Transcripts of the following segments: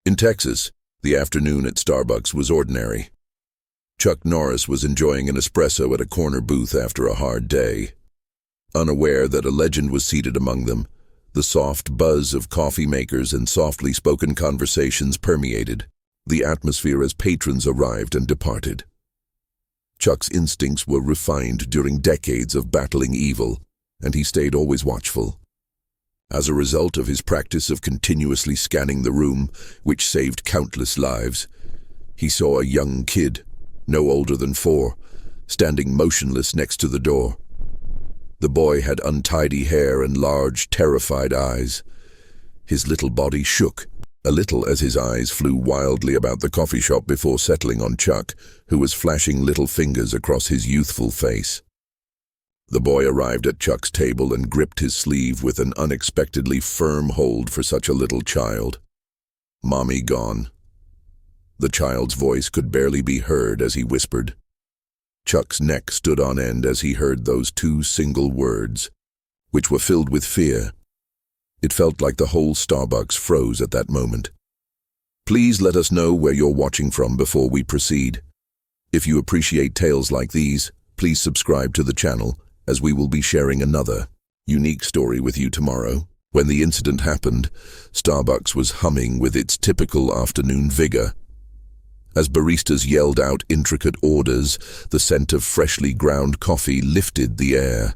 In Texas, the afternoon at Starbucks was ordinary. Chuck Norris was enjoying an espresso at a corner booth after a hard day. Unaware that a legend was seated among them, the soft buzz of coffee makers and softly spoken conversations permeated the atmosphere as patrons arrived and departed. Chuck's instincts were refined during decades of battling evil, and he stayed always watchful. As a result of his practice of continuously scanning the room, which saved countless lives, he saw a young kid, no older than 4, standing motionless next to the door. The boy had untidy hair and large, terrified eyes. His little body shook a little as his eyes flew wildly about the coffee shop before settling on Chuck, who was flashing little fingers across his youthful face. The boy arrived at Chuck's table and gripped his sleeve with an unexpectedly firm hold for such a little child. "Mommy gone." The child's voice could barely be heard as he whispered. Chuck's neck stood on end as he heard those 2 single words, which were filled with fear. It felt like the whole Starbucks froze at that moment. Please let us know where you're watching from before we proceed. If you appreciate tales like these, please subscribe to the channel, as we will be sharing another unique story with you tomorrow. When the incident happened, Starbucks was humming with its typical afternoon vigor. As baristas yelled out intricate orders, the scent of freshly ground coffee lifted the air.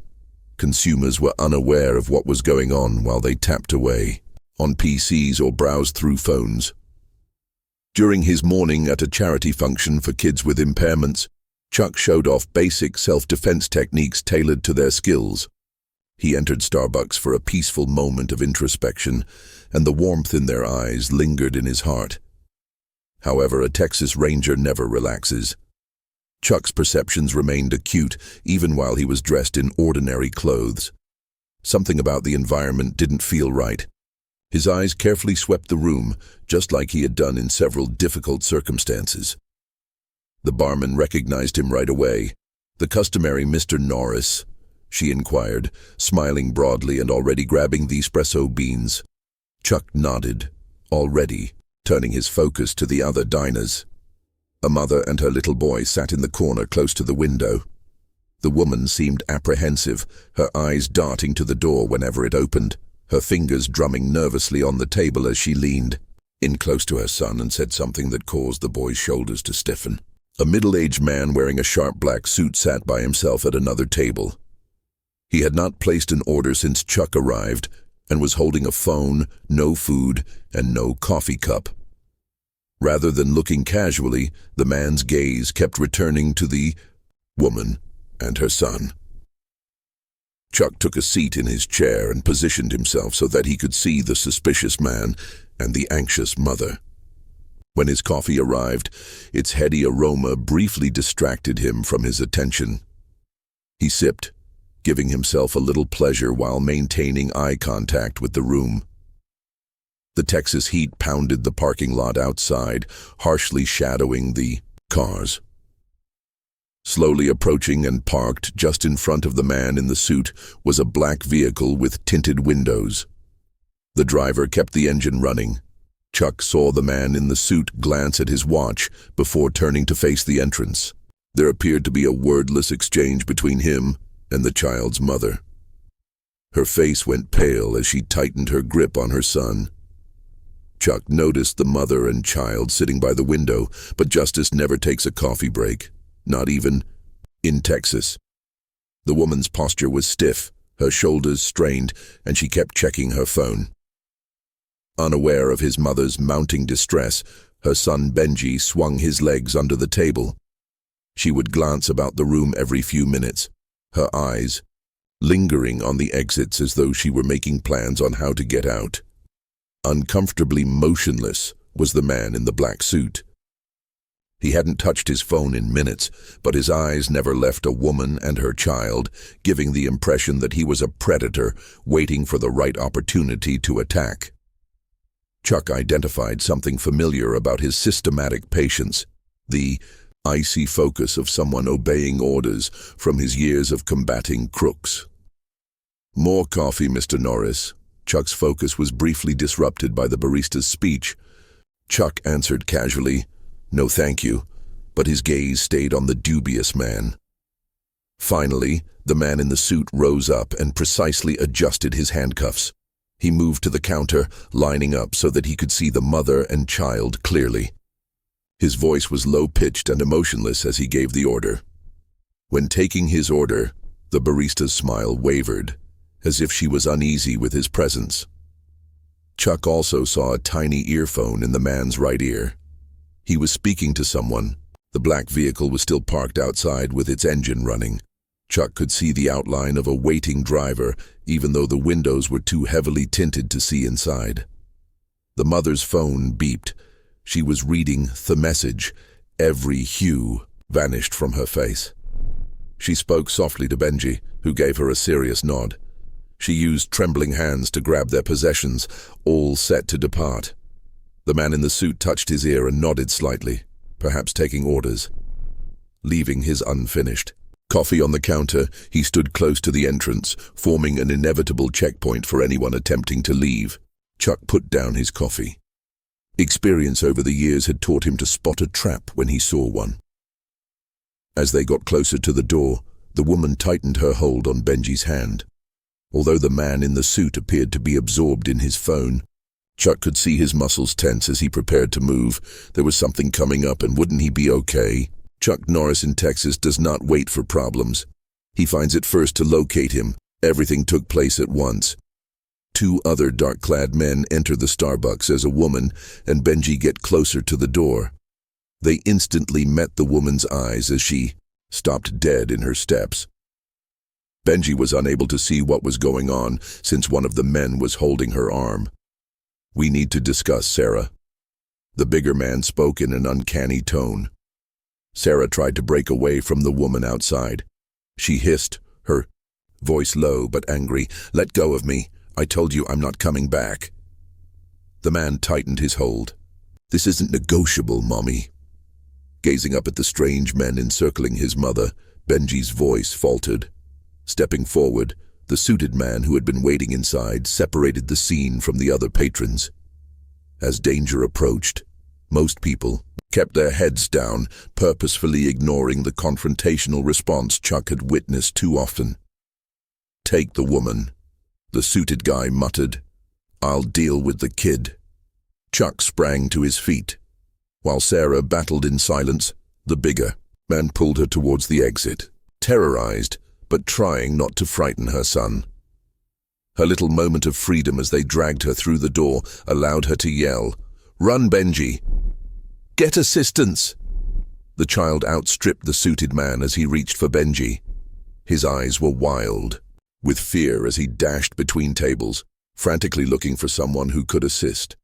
Consumers were unaware of what was going on while they tapped away on PCs or browsed through phones. During his morning at a charity function for kids with impairments, Chuck showed off basic self-defense techniques tailored to their skills. He entered Starbucks for a peaceful moment of introspection, and the warmth in their eyes lingered in his heart. However, a Texas Ranger never relaxes. Chuck's perceptions remained acute even while he was dressed in ordinary clothes. Something about the environment didn't feel right. His eyes carefully swept the room, just like he had done in several difficult circumstances. The barman recognized him right away. "The customary Mr. Norris?" she inquired, smiling broadly and already grabbing the espresso beans. Chuck nodded, already turning his focus to the other diners. A mother and her little boy sat in the corner close to the window. The woman seemed apprehensive, her eyes darting to the door whenever it opened, her fingers drumming nervously on the table as she leaned in close to her son and said something that caused the boy's shoulders to stiffen. A middle-aged man wearing a sharp black suit sat by himself at another table. He had not placed an order since Chuck arrived and was holding a phone, no food, and no coffee cup. Rather than looking casually, the man's gaze kept returning to the woman and her son. Chuck took a seat in his chair and positioned himself so that he could see the suspicious man and the anxious mother. When his coffee arrived, its heady aroma briefly distracted him from his attention. He sipped, giving himself a little pleasure while maintaining eye contact with the room. The Texas heat pounded the parking lot outside, harshly shadowing the cars. Slowly approaching and parked just in front of the man in the suit was a black vehicle with tinted windows. The driver kept the engine running. Chuck saw the man in the suit glance at his watch before turning to face the entrance. There appeared to be a wordless exchange between him and the child's mother. Her face went pale as she tightened her grip on her son. Chuck noticed the mother and child sitting by the window, but justice never takes a coffee break, not even in Texas. The woman's posture was stiff, her shoulders strained, and she kept checking her phone. Unaware of his mother's mounting distress, her son Benji swung his legs under the table. She would glance about the room every few minutes, her eyes lingering on the exits as though she were making plans on how to get out. Uncomfortably motionless was the man in the black suit. He hadn't touched his phone in minutes, but his eyes never left a woman and her child, giving the impression that he was a predator waiting for the right opportunity to attack. Chuck identified something familiar about his systematic patience, the icy focus of someone obeying orders from his years of combating crooks. "More coffee, Mr. Norris." Chuck's focus was briefly disrupted by the barista's speech. Chuck answered casually, "No thank you," but his gaze stayed on the dubious man. Finally, the man in the suit rose up and precisely adjusted his handcuffs. He moved to the counter, lining up so that he could see the mother and child clearly. His voice was low-pitched and emotionless as he gave the order. When taking his order, the barista's smile wavered, as if she was uneasy with his presence. Chuck also saw a tiny earphone in the man's right ear. He was speaking to someone. The black vehicle was still parked outside with its engine running. Chuck could see the outline of a waiting driver, even though the windows were too heavily tinted to see inside. The mother's phone beeped. She was reading the message. Every hue vanished from her face. She spoke softly to Benji, who gave her a serious nod. She used trembling hands to grab their possessions, all set to depart. The man in the suit touched his ear and nodded slightly, perhaps taking orders, leaving his unfinished. Coffee on the counter, he stood close to the entrance, forming an inevitable checkpoint for anyone attempting to leave. Chuck put down his coffee. Experience over the years had taught him to spot a trap when he saw one. As they got closer to the door, the woman tightened her hold on Benji's hand. Although the man in the suit appeared to be absorbed in his phone, Chuck could see his muscles tense as he prepared to move. There was something coming up, and wouldn't he be okay? Chuck Norris in Texas does not wait for problems. He finds it first to locate him. Everything took place at once. Two other dark-clad men enter the Starbucks as a woman, and Benji get closer to the door. They instantly met the woman's eyes as she stopped dead in her steps. Benji was unable to see what was going on since one of the men was holding her arm. "We need to discuss, Sarah." The bigger man spoke in an uncanny tone. Sarah tried to break away from the woman outside. She hissed, her voice low but angry, "Let go of me. I told you I'm not coming back." The man tightened his hold. "This isn't negotiable, Mommy." Gazing up at the strange men encircling his mother, Benji's voice faltered. Stepping forward, the suited man who had been waiting inside separated the scene from the other patrons. As danger approached, most people kept their heads down, purposefully ignoring the confrontational response Chuck had witnessed too often. "Take the woman," the suited guy muttered. "I'll deal with the kid." Chuck sprang to his feet. While Sarah battled in silence, the bigger man pulled her towards the exit, terrorized, but trying not to frighten her son. Her little moment of freedom as they dragged her through the door allowed her to yell, "Run, Benji! Get assistance!" The child outstripped the suited man as he reached for Benji. His eyes were wild, with fear as he dashed between tables, frantically looking for someone who could assist.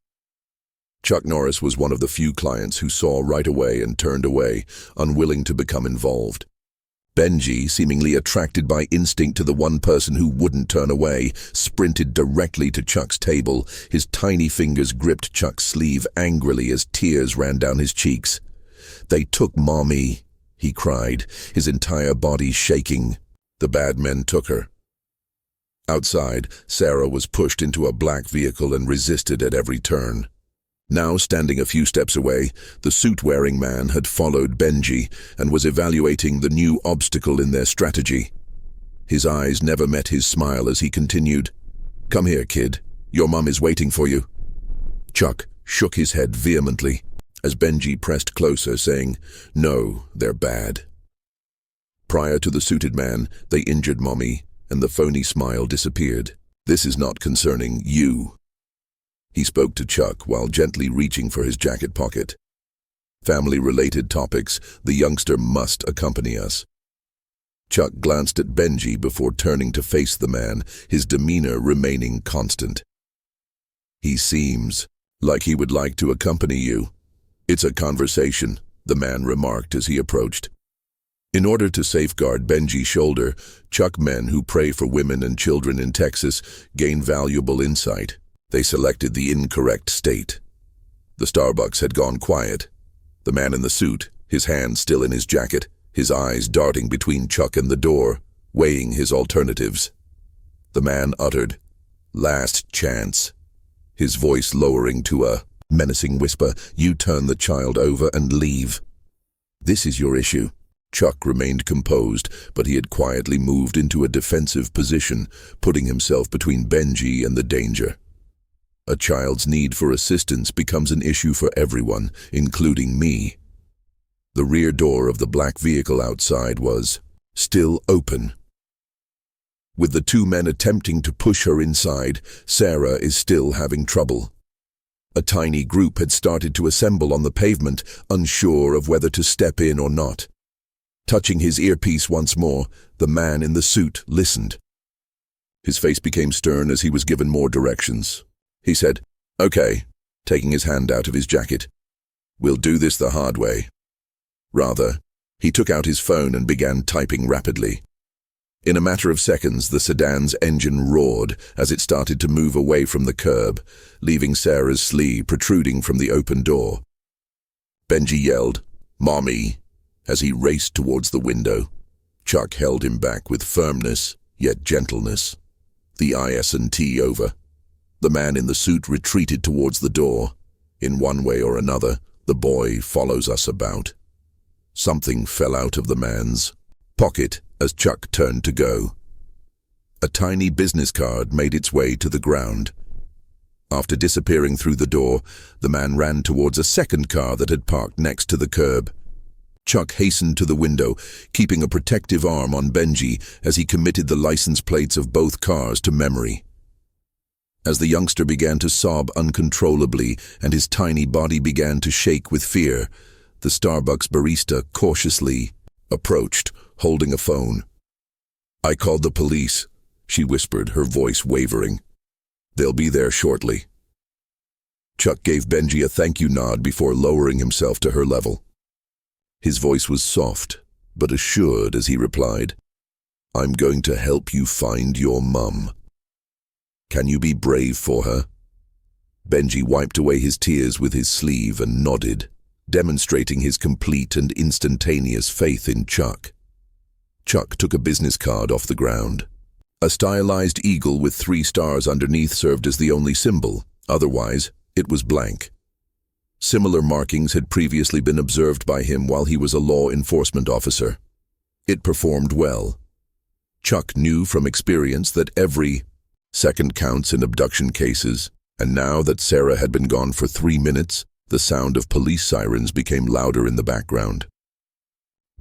Chuck Norris was one of the few clients who saw right away and turned away, unwilling to become involved. Benji, seemingly attracted by instinct to the one person who wouldn't turn away, sprinted directly to Chuck's table. His tiny fingers gripped Chuck's sleeve angrily as tears ran down his cheeks. "They took Mommy," he cried, his entire body shaking. "The bad men took her." Outside, Sarah was pushed into a black vehicle and resisted at every turn. Now standing a few steps away, the suit-wearing man had followed Benji and was evaluating the new obstacle in their strategy. His eyes never met his smile as he continued, "Come here, kid. Your mom is waiting for you." Chuck shook his head vehemently as Benji pressed closer, saying, "No, they're bad." Prior to the suited man, they injured Mommy, and the phony smile disappeared. "This is not concerning you." He spoke to Chuck while gently reaching for his jacket pocket. "Family-related topics, the youngster must accompany us." Chuck glanced at Benji before turning to face the man, his demeanor remaining constant. "He seems like he would like to accompany you." "It's a conversation," the man remarked as he approached. In order to safeguard Benji's shoulder, Chuck men who pray for women and children in Texas gain valuable insight. They selected the incorrect state. The Starbucks had gone quiet. The man in the suit, his hand still in his jacket, his eyes darting between Chuck and the door, weighing his alternatives. The man uttered, "Last chance," his voice lowering to a menacing whisper. "You turn the child over and leave. This is your issue." Chuck remained composed, but he had quietly moved into a defensive position, putting himself between Benji and the danger. A child's need for assistance becomes an issue for everyone, including me. The rear door of the black vehicle outside was still open. With the two men attempting to push her inside, Sarah is still having trouble. A tiny group had started to assemble on the pavement, unsure of whether to step in or not. Touching his earpiece once more, the man in the suit listened. His face became stern as he was given more directions. He said, "Okay," taking his hand out of his jacket. "We'll do this the hard way." Rather, he took out his phone and began typing rapidly. In a matter of seconds, the sedan's engine roared as it started to move away from the curb, leaving Sarah's sleeve protruding from the open door. Benji yelled, "Mommy," as he raced towards the window. Chuck held him back with firmness, yet gentleness. The IS&T over. The man in the suit retreated towards the door. In one way or another, the boy follows us about. Something fell out of the man's pocket as Chuck turned to go. A tiny business card made its way to the ground. After disappearing through the door, the man ran towards a second car that had parked next to the curb. Chuck hastened to the window, keeping a protective arm on Benji as he committed the license plates of both cars to memory. As the youngster began to sob uncontrollably and his tiny body began to shake with fear, the Starbucks barista cautiously approached, holding a phone. "I called the police," she whispered, her voice wavering. "They'll be there shortly." Chuck gave Benji a thank you nod before lowering himself to her level. His voice was soft, but assured as he replied, "I'm going to help you find your mum. Can you be brave for her?" Benji wiped away his tears with his sleeve and nodded, demonstrating his complete and instantaneous faith in Chuck. Chuck took a business card off the ground. A stylized eagle with 3 stars underneath served as the only symbol. Otherwise, it was blank. Similar markings had previously been observed by him while he was a law enforcement officer. It performed well. Chuck knew from experience that every second counts in abduction cases, and now that Sarah had been gone for 3 minutes, the sound of police sirens became louder in the background.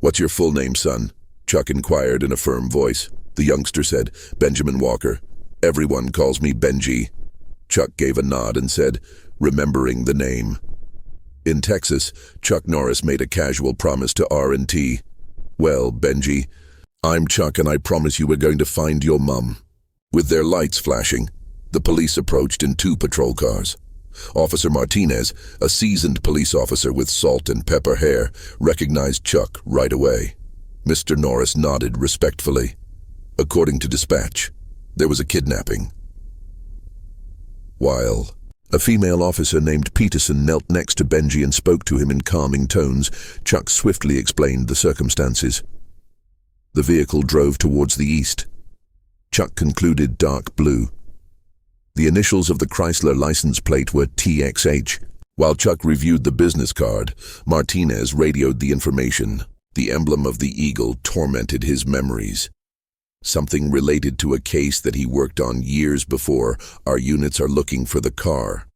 "What's your full name, son?" Chuck inquired in a firm voice. The youngster said, "Benjamin Walker. Everyone calls me Benji." Chuck gave a nod and said, remembering the name. In Texas, Chuck Norris made a casual promise to R&T. "Well, Benji, I'm Chuck and I promise you we're going to find your mum." With their lights flashing, the police approached in 2 patrol cars. Officer Martinez, a seasoned police officer with salt and pepper hair, recognized Chuck right away. Mr. Norris nodded respectfully. According to dispatch, there was a kidnapping. While a female officer named Peterson knelt next to Benji and spoke to him in calming tones, Chuck swiftly explained the circumstances. The vehicle drove towards the east. Chuck concluded dark blue. The initials of the Chrysler license plate were TXH. While Chuck reviewed the business card, Martinez radioed the information. The emblem of the eagle tormented his memories. Something related to a case that he worked on years before. Our units are looking for the car.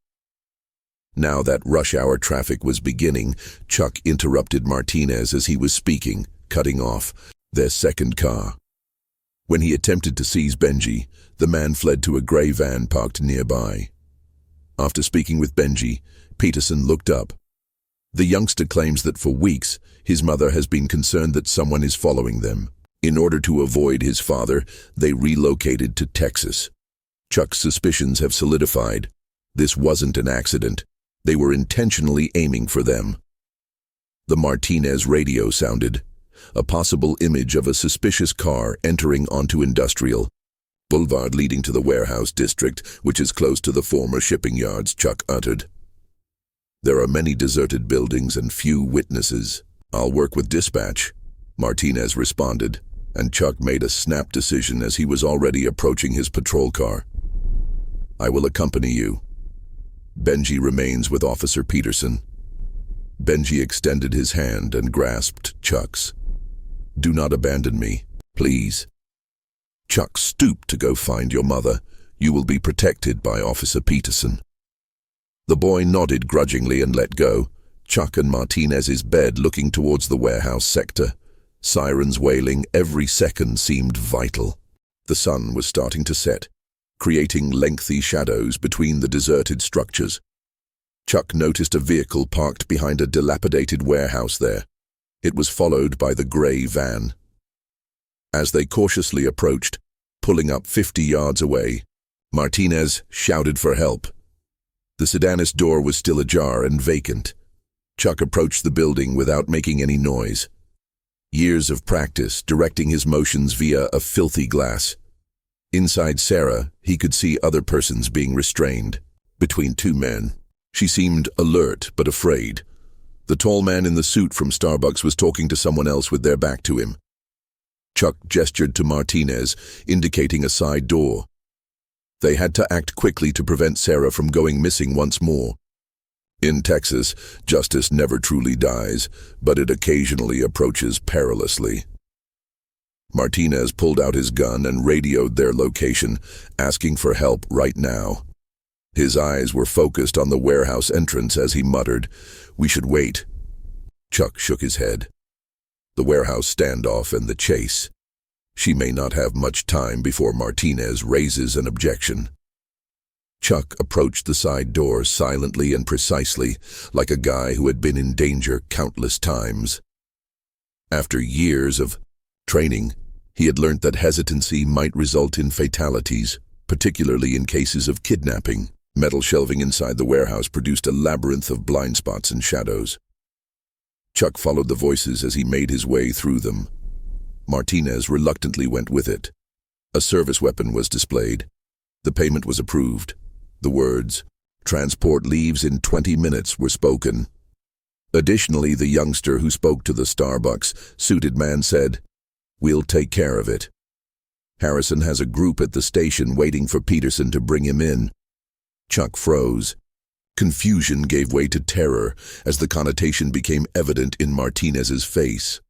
Now that rush hour traffic was beginning, Chuck interrupted Martinez as he was speaking, cutting off their second car. When he attempted to seize Benji, the man fled to a gray van parked nearby. After speaking with Benji, Peterson looked up. The youngster claims that for weeks, his mother has been concerned that someone is following them. In order to avoid his father, they relocated to Texas. Chuck's suspicions have solidified. This wasn't an accident. They were intentionally aiming for them. The Martinez radio sounded. A possible image of a suspicious car entering onto Industrial Boulevard leading to the warehouse district, which is close to the former shipping yards, Chuck uttered. "There are many deserted buildings and few witnesses. I'll work with dispatch," Martinez responded, and Chuck made a snap decision as he was already approaching his patrol car. "I will accompany you." Benji remains with Officer Peterson. Benji extended his hand and grasped Chuck's. Do not abandon me, please. Chuck stooped to go find your mother. You will be protected by Officer Peterson. The boy nodded grudgingly and let go. Chuck and Martinez's bed looking towards the warehouse sector. Sirens wailing, every second seemed vital. The sun was starting to set, creating lengthy shadows between the deserted structures. Chuck noticed a vehicle parked behind a dilapidated warehouse there. It was followed by the gray van. As they cautiously approached, pulling up 50 yards away, Martinez shouted for help. The sedan's door was still ajar and vacant. Chuck approached the building without making any noise. Years of practice directing his motions via a filthy glass. Inside Sarah, he could see other persons being restrained. Between two men. She seemed alert but afraid. The tall man in the suit from Starbucks was talking to someone else with their back to him. Chuck gestured to Martinez, indicating a side door. They had to act quickly to prevent Sarah from going missing once more. In Texas, justice never truly dies, but it occasionally approaches perilously. Martinez pulled out his gun and radioed their location, asking for help right now. His eyes were focused on the warehouse entrance as he muttered, "We should wait." Chuck shook his head. The warehouse standoff and the chase. She may not have much time before Martinez raises an objection. Chuck approached the side door silently and precisely, like a guy who had been in danger countless times. After years of training, he had learned that hesitancy might result in fatalities, particularly in cases of kidnapping. Metal shelving inside the warehouse produced a labyrinth of blind spots and shadows. Chuck followed the voices as he made his way through them. Martinez reluctantly went with it. A service weapon was displayed. The payment was approved. The words, "Transport leaves in 20 minutes," were spoken. Additionally, the youngster who spoke to the Starbucks suited man said, "We'll take care of it. Harrison has a group at the station waiting for Peterson to bring him in." Chuck froze. Confusion gave way to terror as the connotation became evident in Martinez's face.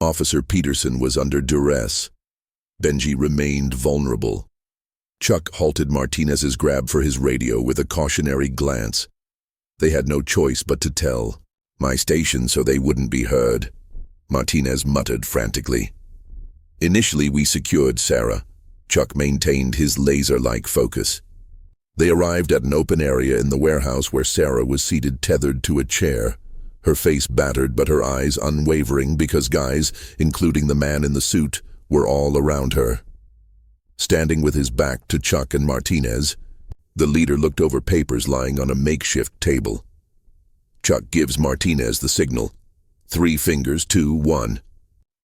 Officer Peterson was under duress. Benji remained vulnerable. Chuck halted Martinez's grab for his radio with a cautionary glance. They had no choice but to tell. "My station so they wouldn't be heard," Martinez muttered frantically. "Initially we secured Sarah." Chuck maintained his laser-like focus. They arrived at an open area in the warehouse where Sarah was seated tethered to a chair, her face battered but her eyes unwavering because guys, including the man in the suit, were all around her. Standing with his back to Chuck and Martinez, the leader looked over papers lying on a makeshift table. Chuck gives Martinez the signal. 3 fingers, 2, 1.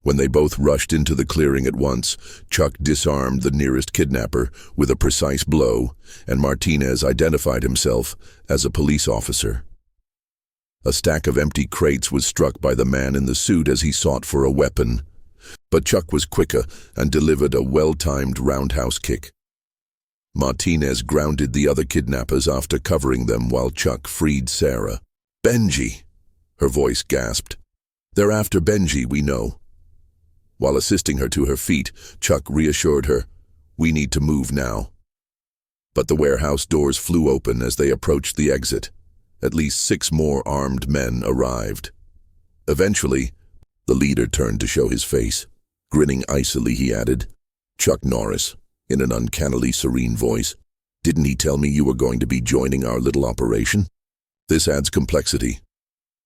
When they both rushed into the clearing at once, Chuck disarmed the nearest kidnapper with a precise blow, and Martinez identified himself as a police officer. A stack of empty crates was struck by the man in the suit as he sought for a weapon, but Chuck was quicker and delivered a well-timed roundhouse kick. Martinez grounded the other kidnappers after covering them while Chuck freed Sarah. "Benji!" her voice gasped. "They're after Benji, we know." While assisting her to her feet, Chuck reassured her, "We need to move now." But the warehouse doors flew open as they approached the exit. At least 6 more armed men arrived. Eventually, the leader turned to show his face. Grinning icily, he added, "Chuck Norris," in an uncannily serene voice. "Didn't he tell me you were going to be joining our little operation? This adds complexity."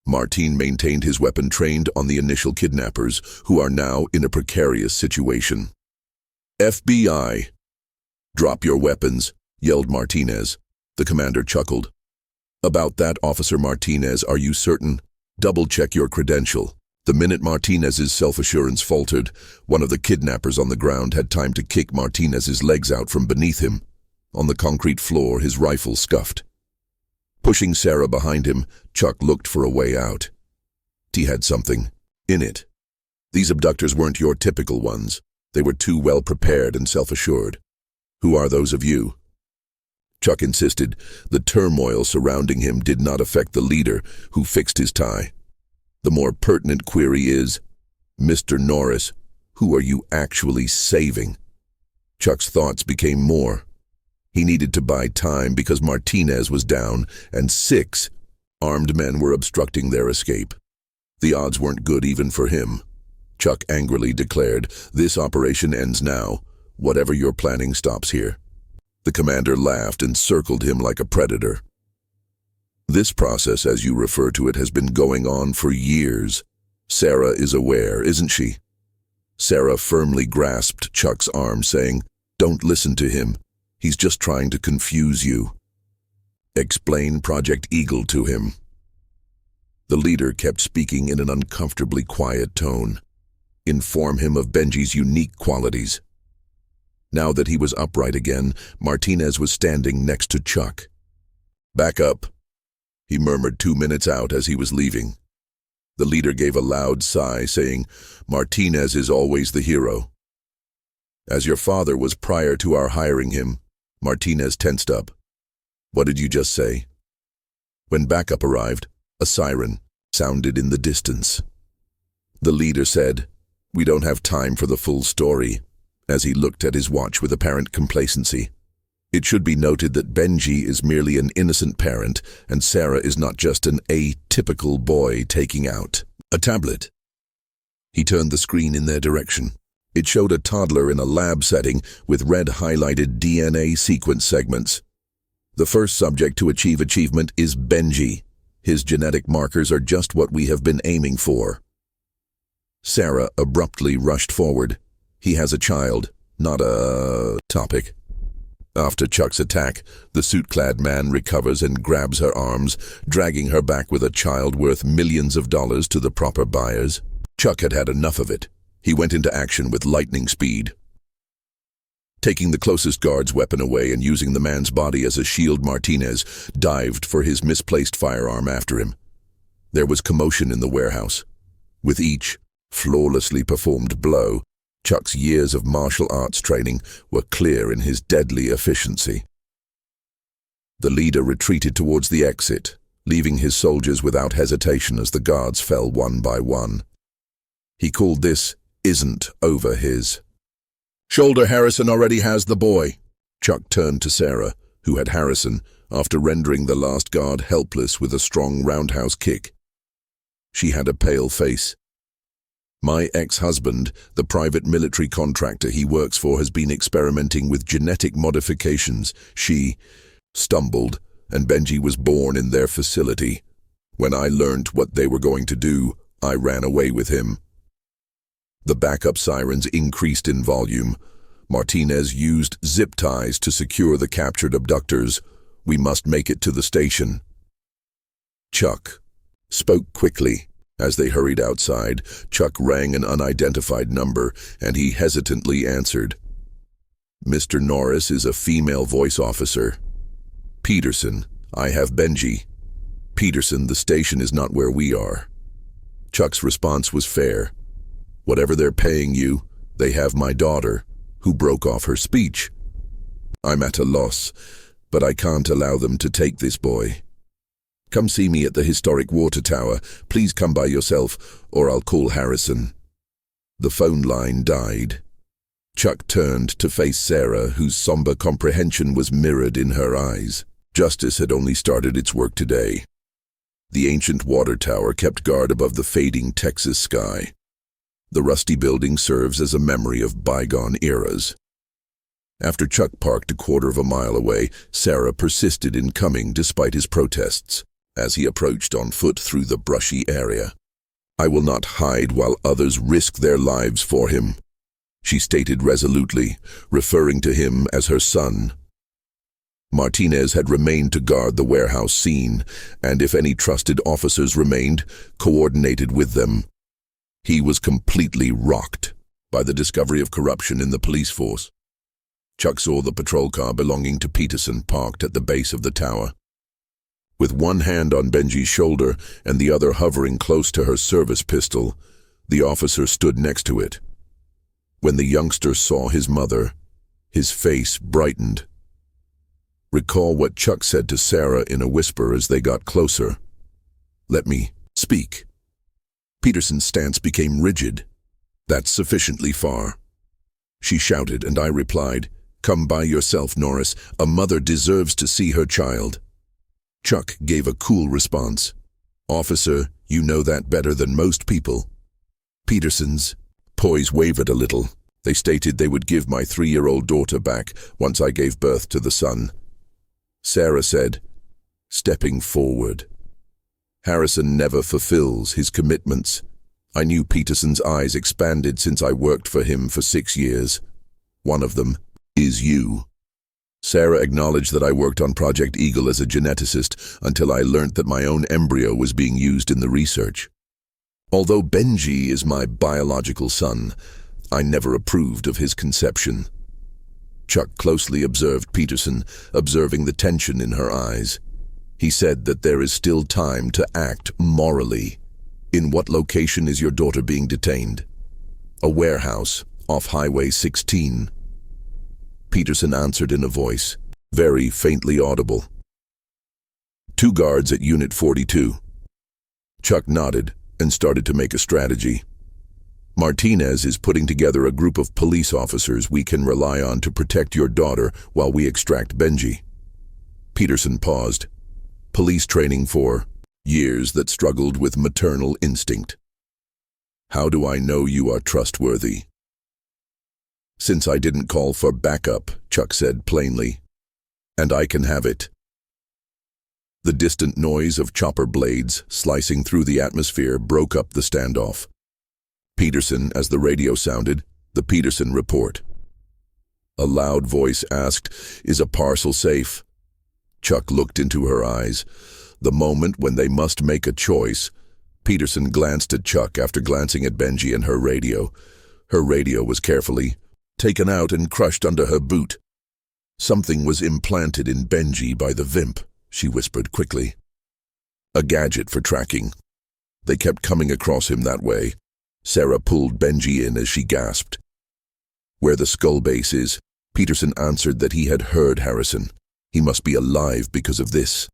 Martin maintained his weapon trained on the initial kidnappers, who are now in a precarious situation. "FBI! Drop your weapons," yelled Martinez. The commander chuckled. "About that, Officer Martinez, are you certain? Double-check your credential." The minute Martinez's self-assurance faltered, one of the kidnappers on the ground had time to kick Martinez's legs out from beneath him. On the concrete floor, his rifle scuffed. Pushing Sarah behind him, Chuck looked for a way out. He had something in it. These abductors weren't your typical ones. They were too well prepared and self-assured. "Who are those of you?" Chuck insisted. The turmoil surrounding him did not affect the leader, who fixed his tie. The more pertinent query is, Mr. Norris, who are you actually saving? Chuck's thoughts became more. He needed to buy time because Martinez was down, and 6 armed men were obstructing their escape. The odds weren't good even for him. Chuck angrily declared, "This operation ends now. Whatever you're planning stops here." The commander laughed and circled him like a predator. "This process, as you refer to it, has been going on for years. Sarah is aware, isn't she?" Sarah firmly grasped Chuck's arm, saying, "Don't listen to him. He's just trying to confuse you. Explain Project Eagle to him." The leader kept speaking in an uncomfortably quiet tone. Inform him of Benji's unique qualities. Now that he was upright again, Martinez was standing next to Chuck. "Back up," he murmured 2 minutes out as he was leaving. The leader gave a loud sigh, saying, "Martinez is always the hero." "As your father was prior to our hiring him." Martinez tensed up. "What did you just say?" When backup arrived, a siren sounded in the distance. The leader said, "We don't have time for the full story," as he looked at his watch with apparent complacency. "It should be noted that Benji is merely an innocent parent, and Sarah is not just an atypical boy taking out a tablet." He turned the screen in their direction. It showed a toddler in a lab setting with red highlighted DNA sequence segments. "The first subject to achieve achievement is Benji. His genetic markers are just what we have been aiming for." Sarah abruptly rushed forward. "He has a child, not a topic." After Chuck's attack, the suit-clad man recovers and grabs her arms, dragging her back with a child worth millions of dollars to the proper buyers. Chuck had had enough of it. He went into action with lightning speed. Taking the closest guard's weapon away and using the man's body as a shield, Martinez dived for his misplaced firearm after him. There was commotion in the warehouse. With each flawlessly performed blow, Chuck's years of martial arts training were clear in his deadly efficiency. The leader retreated towards the exit, leaving his soldiers without hesitation as the guards fell one by one. He called this "isn't over his." "Shoulder Harrison already has the boy." Chuck turned to Sarah, who had Harrison, after rendering the last guard helpless with a strong roundhouse kick. She had a pale face. "My ex-husband, the private military contractor he works for, has been experimenting with genetic modifications. She stumbled, and Benji was born in their facility. When I learned what they were going to do, I ran away with him." The backup sirens increased in volume. Martinez used zip ties to secure the captured abductors. "We must make it to the station." Chuck spoke quickly. As they hurried outside, Chuck rang an unidentified number, and he hesitantly answered. "Mr. Norris is a female voice officer." "Peterson, I have Benji." "Peterson, the station is not where we are." Chuck's response was fair. "Whatever they're paying you, they have my daughter," who broke off her speech. "I'm at a loss, but I can't allow them to take this boy. Come see me at the historic water tower. Please come by yourself, or I'll call Harrison." The phone line died. Chuck turned to face Sarah, whose somber comprehension was mirrored in her eyes. Justice had only started its work today. The ancient water tower kept guard above the fading Texas sky. The rusty building serves as a memory of bygone eras. After Chuck parked a quarter of a mile away, Sarah persisted in coming despite his protests. As he approached on foot through the brushy area. "I will not hide while others risk their lives for him," she stated resolutely, referring to him as her son. Martinez had remained to guard the warehouse scene, and if any trusted officers remained, coordinated with them. He was completely rocked by the discovery of corruption in the police force. Chuck saw the patrol car belonging to Peterson parked at the base of the tower. With one hand on Benji's shoulder and the other hovering close to her service pistol, the officer stood next to it. When the youngster saw his mother, his face brightened. Recall what Chuck said to Sarah in a whisper as they got closer. "Let me speak." Peterson's stance became rigid. "That's sufficiently far." She shouted, and I replied, "Come by yourself, Norris. A mother deserves to see her child." Chuck gave a cool response. "Officer, you know that better than most people." Peterson's poise wavered a little. They stated they would give my 3-year-old daughter back once I gave birth to the son. Sarah said, stepping forward, "Harrison never fulfills his commitments." I knew Peterson's eyes expanded since I worked for him for 6 years. "One of them is you." Sarah acknowledged that I worked on Project Eagle as a geneticist until I learnt that my own embryo was being used in the research. Although Benji is my biological son, I never approved of his conception. Chuck closely observed Peterson, observing the tension in her eyes. He said that there is still time to act morally. "In what location is your daughter being detained?" "A warehouse off Highway 16. Peterson answered in a voice, very faintly audible. "2 guards at Unit 42. Chuck nodded and started to make a strategy. "Martinez is putting together a group of police officers we can rely on to protect your daughter while we extract Benji." Peterson paused. "Police training for years that struggled with maternal instinct." "How do I know you are trustworthy?" "Since I didn't call for backup," Chuck said plainly. "And I can have it." The distant noise of chopper blades slicing through the atmosphere broke up the standoff. Peterson, as the radio sounded, the Peterson report. A loud voice asked, "Is a parcel safe?" Chuck looked into her eyes. The moment when they must make a choice. Peterson glanced at Chuck after glancing at Benji and her radio. Her radio was carefully taken out and crushed under her boot. "Something was implanted in Benji by the Vimp," she whispered quickly. "A gadget for tracking. They kept coming across him that way." Sarah pulled Benji in as she gasped. "Where the skull base is," Peterson answered that he had heard Harrison. "He must be alive because of this."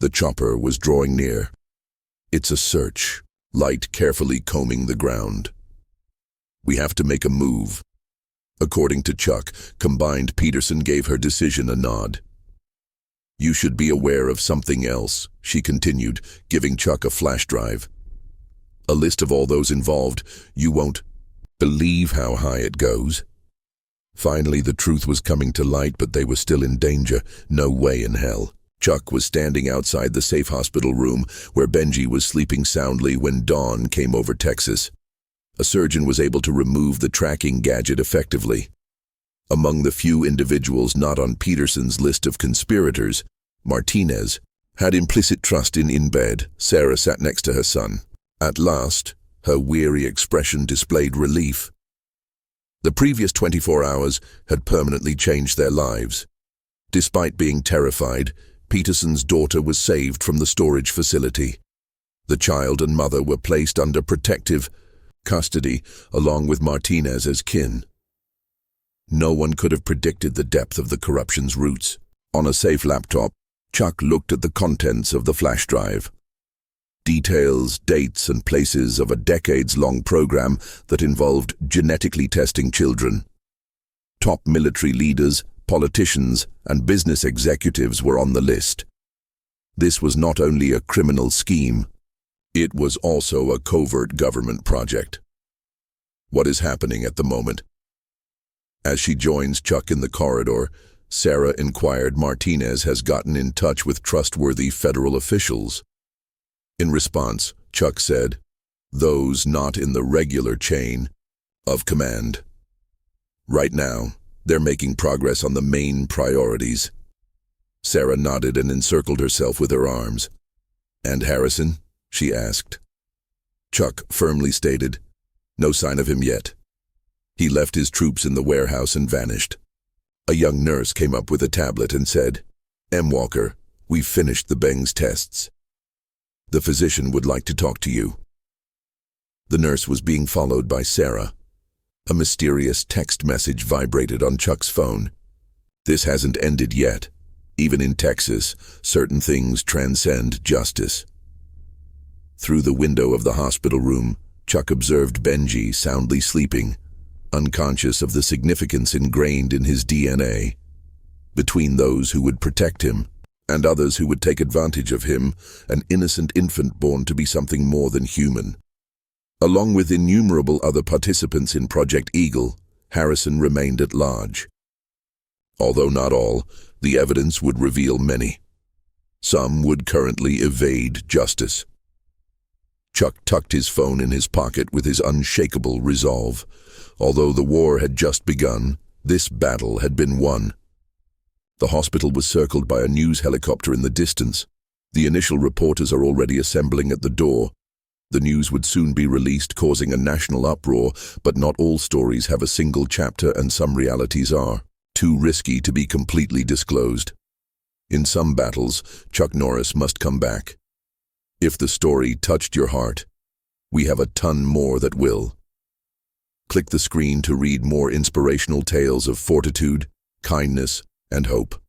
The chopper was drawing near. "It's a search," light carefully combing the ground. "We have to make a move." According to Chuck, combined Peterson gave her decision a nod. "You should be aware of something else," she continued, giving Chuck a flash drive. "A list of all those involved. You won't believe how high it goes." Finally, the truth was coming to light, but they were still in danger. No way in hell. Chuck was standing outside the safe hospital room where Benji was sleeping soundly when dawn came over Texas. A surgeon was able to remove the tracking gadget effectively. Among the few individuals not on Peterson's list of conspirators, Martinez had implicit trust in bed. Sarah sat next to her son. At last, her weary expression displayed relief. The previous 24 hours had permanently changed their lives. Despite being terrified, Peterson's daughter was saved from the storage facility. The child and mother were placed under protective custody, along with Martinez as kin. No one could have predicted the depth of the corruption's roots. On a safe laptop, Chuck looked at the contents of the flash drive. Details, dates, and places of a decades-long program that involved genetically testing children. Top military leaders, politicians, and business executives were on the list. This was not only a criminal scheme, it was also a covert government project. "What is happening at the moment?" As she joins Chuck in the corridor, Sarah inquired. "Martinez has gotten in touch with trustworthy federal officials." In response, Chuck said, "Those not in the regular chain of command. Right now, they're making progress on the main priorities." Sarah nodded and encircled herself with her arms. "And Harrison?" she asked. Chuck firmly stated, "No sign of him yet. He left his troops in the warehouse and vanished." A young nurse came up with a tablet and said, "M. Walker, we've finished the Beng's tests. The physician would like to talk to you." The nurse was being followed by Sarah. A mysterious text message vibrated on Chuck's phone. "This hasn't ended yet. Even in Texas, certain things transcend justice. Through the window of the hospital room, Chuck observed Benji soundly sleeping, unconscious of the significance ingrained in his DNA. Between those who would protect him and others who would take advantage of him, an innocent infant born to be something more than human. Along with innumerable other participants in Project Eagle, Harrison remained at large. Although not all, the evidence would reveal many. Some would currently evade justice. Chuck tucked his phone in his pocket with his unshakable resolve. Although the war had just begun, this battle had been won. The hospital was circled by a news helicopter in the distance. The initial reporters are already assembling at the door. The news would soon be released, causing a national uproar, but not all stories have a single chapter, and some realities are too risky to be completely disclosed. In some battles, Chuck Norris must come back. If the story touched your heart, we have a ton more that will. Click the screen to read more inspirational tales of fortitude, kindness, and hope.